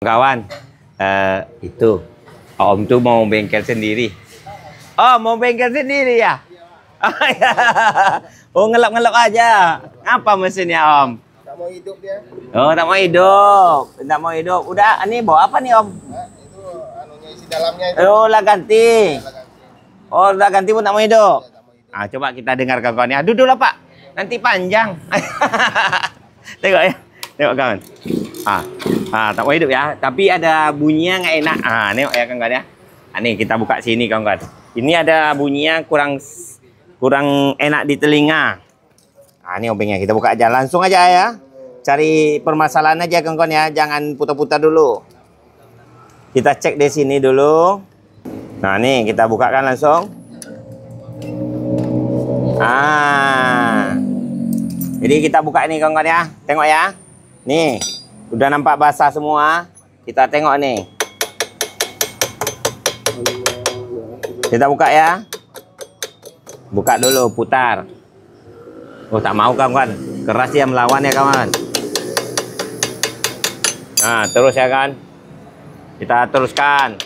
Kawan, itu Om tuh mau bengkel sendiri. Oh, mau bengkel sendiri ya? Oh, ngelok-ngelok aja. Apa mesinnya, Om? Tak mau hidup dia. Oh, tak mau hidup. Tak mau hidup. Udah, ini bawa apa nih, Om? Itu anunya isi dalamnya itu. Oh, lah ganti. Ganti. Oh, lah ganti pun tak mau hidup. Ya, tak mau hidup. Ah, coba kita dengar kawan-kawan ya. Duduk lah, Pak. Nanti panjang. Tengok ya. Tengok kawan. Tak mau hidup ya. Tapi ada bunyinya nggak enak. Tengok ya kawan-kawan ya. Nih kita buka sini kawan-kawan. Ini ada bunyinya kurang enak di telinga. Ini obengnya kita buka aja. Langsung aja ya. Cari permasalahan aja kawan-kawan ya. Jangan putar-putar dulu. Kita cek di sini dulu. Nah, nih kita bukakan langsung. Jadi kita buka ini kawan-kawan ya. Tengok ya. Nih, udah nampak basah semua. Kita tengok nih. Kita buka ya. Buka dulu, putar. Oh, tak mau kawan-kawan. Keras dia melawan ya kawan. Nah, terus ya kan. Kita teruskan.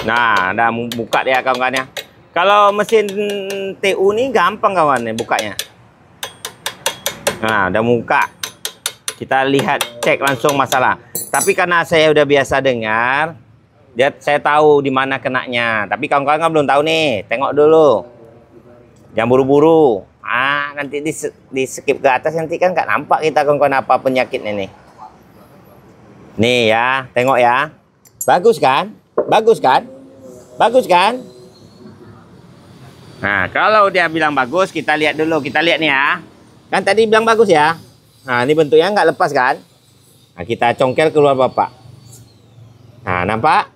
Nah, udah buka dia kawan-kawan ya. Kalau mesin TU ini gampang kawan nih bukanya. Nah, udah buka. Kita lihat, cek langsung masalah. Tapi karena saya udah biasa dengar, saya tahu di mana kenanya. Tapi kawan-kawan kan belum tahu nih. Tengok dulu. Jangan buru-buru. Nanti di skip ke atas nanti kan nggak nampak kita kawan-kawan apa penyakitnya nih. Nih ya, tengok ya. Bagus kan? Bagus kan? Bagus kan? Nah, kalau dia bilang bagus, kita lihat dulu. Kita lihat nih ya. Kan tadi bilang bagus ya. Nah, ini bentuknya nggak lepas kan? Nah, kita congkel keluar Bapak. Nah, nampak?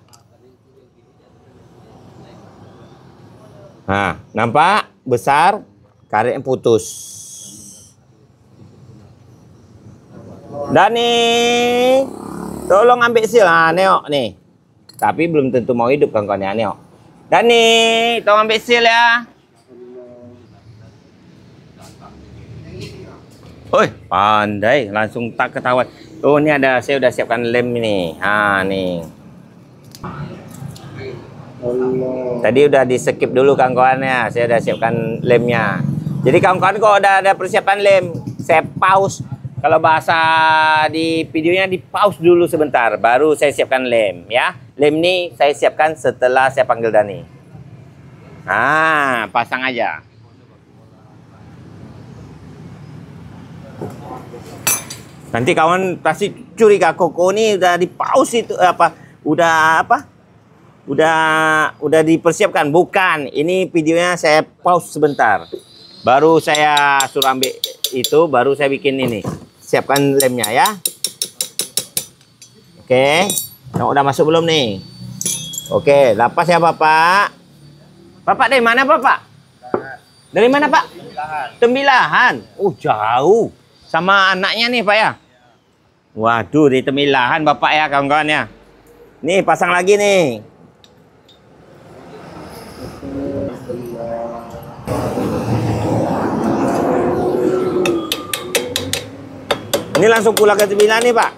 Nah, nampak? Besar, karetnya putus. Dan nih, tolong ambil sil. Nah, neok nih. Tapi belum tentu mau hidup kawan-kawan ya, neok. Dan nih, tolong ambil sil ya. Oi, pandai, langsung tak ketahuan. Oh, ini ada, saya udah siapkan lem ini. Nih. Tadi udah di skip dulu kawan-kawan ya. Saya udah siapkan lemnya. Jadi kawan-kawan kok udah ada persiapan lem, saya pause. Kalau bahasa di videonya di pause dulu sebentar, baru saya siapkan lem ya. Lem ini saya siapkan setelah saya panggil Dani. Pasang aja. Nanti kawan pasti curiga Koko ini udah di pause itu udah dipersiapkan. Bukan, ini videonya saya pause sebentar. Baru saya suruh ambil itu, baru saya bikin ini. Siapkan lemnya ya. Oke. Yang udah masuk belum nih? Oke, lapas ya Bapak. Bapak dari mana Bapak? Dari mana Pak? Tembilahan. Jauh. Sama anaknya nih Pak ya. Waduh, di Temilahan Bapak ya kawan-kawan ya. Nih pasang lagi nih. Ini langsung pulang ke Temilahan nih Pak.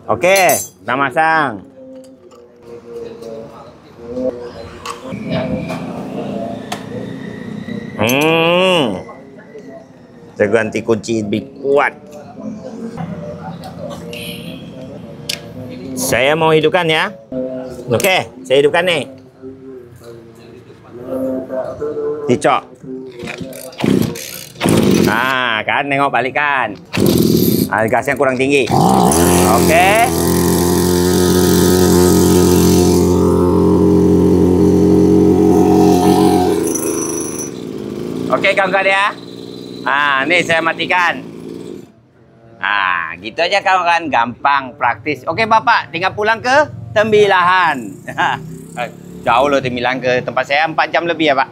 Oke, kita masang. Saya ganti kunci lebih kuat. Saya mau hidupkan ya. Oke, saya hidupkan nih. Dicok. Kan nengok balikan. Gasnya kurang tinggi. Oke. Oke kawan-kawan ya. Nih saya matikan. Gitu aja kawan-kawan, gampang, praktis. Oke Bapak, tinggal pulang ke Tembilahan. Jauh loh Tembilahan ke tempat saya 4 jam lebih ya Pak.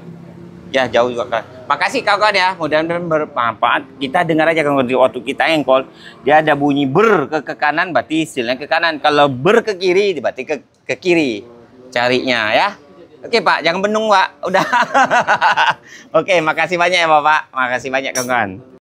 Ya jauh juga kan. Makasih kawan-kawan ya, mudah-mudahan bermanfaat. Kita dengar aja kawan-kawan, waktu kita engkol, dia ada bunyi ber ke kanan, berarti silnya ke kanan. Kalau ber ke kiri, berarti ke kiri. Carinya ya. Oke Pak, jangan bendung Pak. Udah. Oke, makasih banyak ya Bapak. Makasih banyak kawan-kawan.